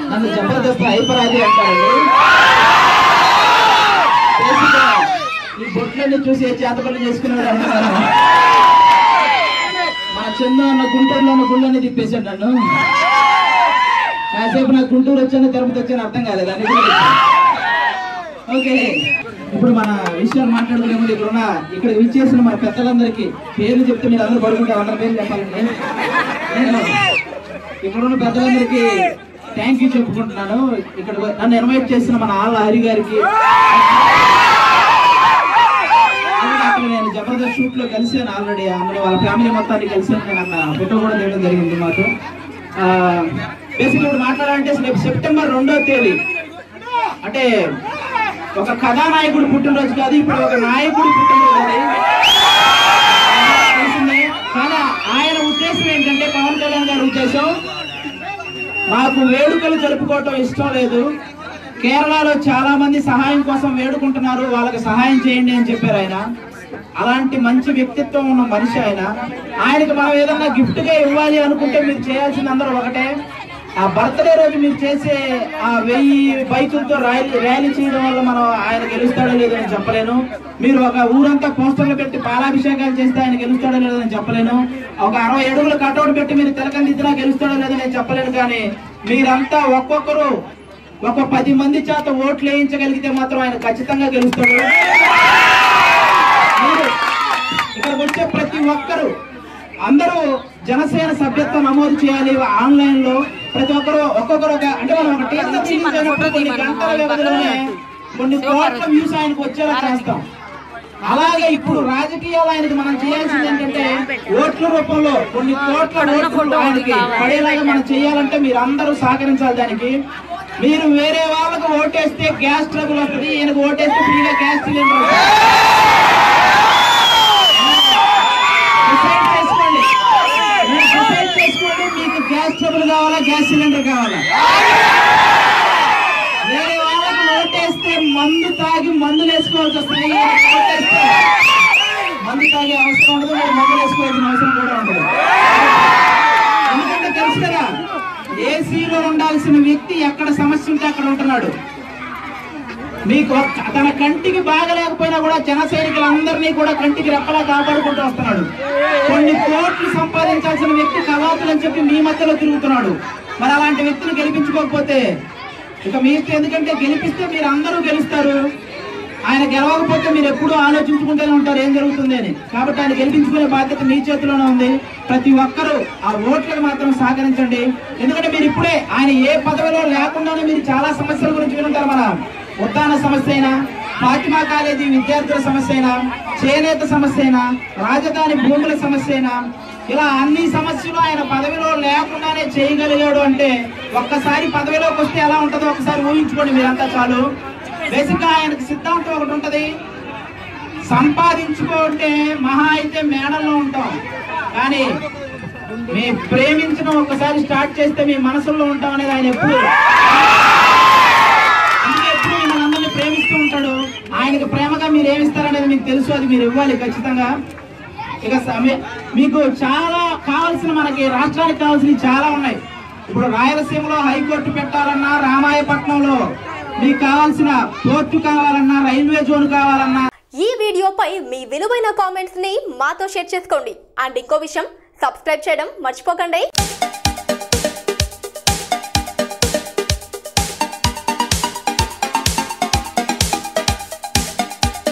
నన్ను జబర్దస్త్ హైపరాది అంటారు. ఈ బొట్లన్నీ చూసి చేతపల్లి చేసుకునేవాడు అంటున్నాను. మా చిన్న అన్న గుంటూరులో ఉన్న గుళ్ళని తిప్పేశాడు నన్ను. కాసేపు నాకు గుంటూరు వచ్చాను తిరుపతి వచ్చాను అర్థం కాలేదు అని. ఓకే, ఇప్పుడు మన విషయాలు మాట్లాడుకునే ముందు ఇక్కడ విచ్చేసిన మన పెద్దలందరికీ పేర్లు చెప్తే మీరు అందరూ పడుకుంటారు. అందరి పేర్లు చెప్పాలండి. నేను ఇక్కడున్న పెద్దలందరికీ థ్యాంక్ యూ చెప్పుకుంటున్నాను. ఇక్కడ నన్ను ఇన్వైట్ చేసిన మన ఆళ్ళ హరి గారికి, నేను జబర్దస్త్ షూట్ లో కలిసాను ఆల్రెడీ. అందులో వాళ్ళ ఫ్యామిలీ మొత్తాన్ని కలిసాను. నేను అక్కడ ఫోటో కూడా తీయడం జరిగింది మాకు. బేసిక్ ఇప్పుడు మాట్లాడాలంటే రేపు సెప్టెంబర్ 2వ తేదీ అంటే ఒక కథానాయకుడు పుట్టినరోజు కాదు, ఇప్పుడు ఒక నాయకుడు పుట్టినరోజు అది తెలిసిందే. కానీ ఆయన ఉద్దేశం ఏంటంటే, పవన్ కళ్యాణ్ గారి ఉద్దేశం, నాకు వేడుకలు జరుపుకోవటం ఇష్టం లేదు. కేరళలో చాలా మంది సహాయం కోసం వేడుకుంటున్నారు, వాళ్ళకి సహాయం చేయండి అని చెప్పారు ఆయన. అలాంటి మంచి వ్యక్తిత్వం ఉన్న మనిషి ఆయన. ఆయనకి మనం ఏదన్నా గిఫ్ట్ గా ఇవ్వాలి అనుకుంటే మీరు చేయాల్సింది అందరూ ఒకటే, ఆ బర్త్డే రోజు మీరు చేసే ఆ 1000 బైకులతో ర్యాలీ చేయడం వల్ల మనం ఆయన గెలుస్తాడో లేదో అని చెప్పలేను. మీరు ఒక ఊరంతా పోస్టర్లు పెట్టి పాలాభిషేకాలు చేస్తే ఆయన గెలుస్తాడో లేదో అని చెప్పలేను. ఒక 60 అడుగుల కటౌట్ పెట్టి మీరు తిలకం దిద్దినా గెలుస్తాడో లేదో నేను చెప్పలేను. కానీ మీరంతా ఒక్కొక్కరు ఒక 10 మంది చేత ఓట్లు వేయించగలిగితే మాత్రం ఆయన ఖచ్చితంగా గెలుస్తాడు. మీరు ఇక్కడికి వచ్చే ప్రతి ఒక్కరు అందరూ జనసేన సభ్యత్వం నమోదు చేయాలి ఆన్లైన్ లో. ప్రతి ఒక్కరు ఒక్కొక్కరు అంటే మనం ఒక కొన్ని గంటల వ్యవధిలోనే కొన్ని కోట్ల వ్యూస్ ఆయనకు వచ్చేలా చేస్తాం. అలాగే ఇప్పుడు రాజకీయాలు ఆయనకి మనం చేయాల్సింది ఏంటంటే ఓట్ల రూపంలో కొన్ని కోట్ల ఓట్లు ఆయనకి పడేలాగా మనం చేయాలంటే మీరు అందరూ సహకరించాలి. దానికి మీరు వేరే వాళ్ళకు ఓటేస్తే గ్యాస్ ట్రబుల్ వస్తుంది, ఈయనకు ఓటేస్తే ఫ్రీగా గ్యాస్ సిలిండర్ చేసుకోండి. మీకు గ్యాస్ ట్రబుల్ కావాలా, గ్యాస్ సిలిండర్ కావాలా? వేరే వాళ్ళకు ఓటేస్తే మందు తాగి మందులు వేసుకోవాల్సి వస్తుంది. ఓటేస్తే మందు తాగే అవసరం ఉండదు, మీరు మందులు వేసుకోవాల్సిన అవసరం కూడా ఉండదు. ఎందుకంటే తెలుసు కదా, ఏసీలో ఉండాల్సిన వ్యక్తి ఎక్కడ సమస్య ఉంటే అక్కడ ఉంటున్నాడు. మీకు తన కంటికి బాగలేకపోయినా కూడా జన సైనికులందరినీ కూడా కంటికి రెప్పలా కాపాడుకుంటూ వస్తున్నాడు. కొన్ని కోట్లు సంపాదించాల్సిన వ్యక్తి కవాతులు అని చెప్పి మీ మధ్యలో తిరుగుతున్నాడు. మరి అలాంటి వ్యక్తిని గెలిపించుకోకపోతే ఇక మీకు, ఎందుకంటే గెలిపిస్తే మీరు అందరూ గెలుస్తారు, ఆయన గెలవకపోతే మీరు ఎప్పుడూ ఆలోచించుకుంటూనే ఉంటారు ఏం జరుగుతుంది అని. కాబట్టి ఆయన గెలిపించుకునే బాధ్యత మీ చేతిలోనే ఉంది. ప్రతి ఒక్కరూ ఆ ఓట్లకు మాత్రం సహకరించండి. ఎందుకంటే మీరు ఇప్పుడే ఆయన ఏ పదవిలో లేకుండానే మీరు చాలా సమస్యల గురించి వినుంటారు. మన ఉద్దాన సమస్య అయినా, ఫాతిమా కాలేజీ విద్యార్థుల సమస్య అయినా, చేనేత సమస్య అయినా, రాజధాని భూముల సమస్య అయినా, ఇలా అన్ని సమస్యలు ఆయన పదవిలో లేకుండానే చేయగలిగాడు అంటే ఒక్కసారి పదవిలోకి వస్తే ఎలా ఉంటుందో ఒకసారి ఊహించుకోండి మీరంతా చాలు. బేసిక్ గా ఆయనకు సిద్ధాంతం ఒకటి ఉంటది, సంపాదించుకుంటే మహా అయితే మేడల్లో ఉంటాం, కానీ మీ ప్రేమించడం ఒకసారి స్టార్ట్ చేస్తే మీ మనసులో ఉంటాం అనేది ఆయన ఎప్పుడు మనందరినీ ప్రేమిస్తూ ఉంటాడు. ఆయనకు ప్రేమగా మీరు ఏమిస్తారనేది మీకు తెలుసు, అది మీరు ఇవ్వాలి ఖచ్చితంగా. ఇక మీకు చాలా కావాల్సిన, మనకి రాష్ట్రానికి కావాల్సినవి చాలా ఉన్నాయి. ఇప్పుడు రాయలసీమలో హైకోర్టు పెట్టాలన్నా, రామాయపట్నంలో మీకు కావాల్సిన పోర్టు కావాలన్నా, రైల్వే జోన్ కావాలన్నా. ఈ వీడియోపై మీ విలువైన కామెంట్స్ ని మాతో షేర్ చేసుకోండి. అండ్ ఇంకో విషయం, సబ్స్క్రైబ్ చేయడం మర్చిపోకండి.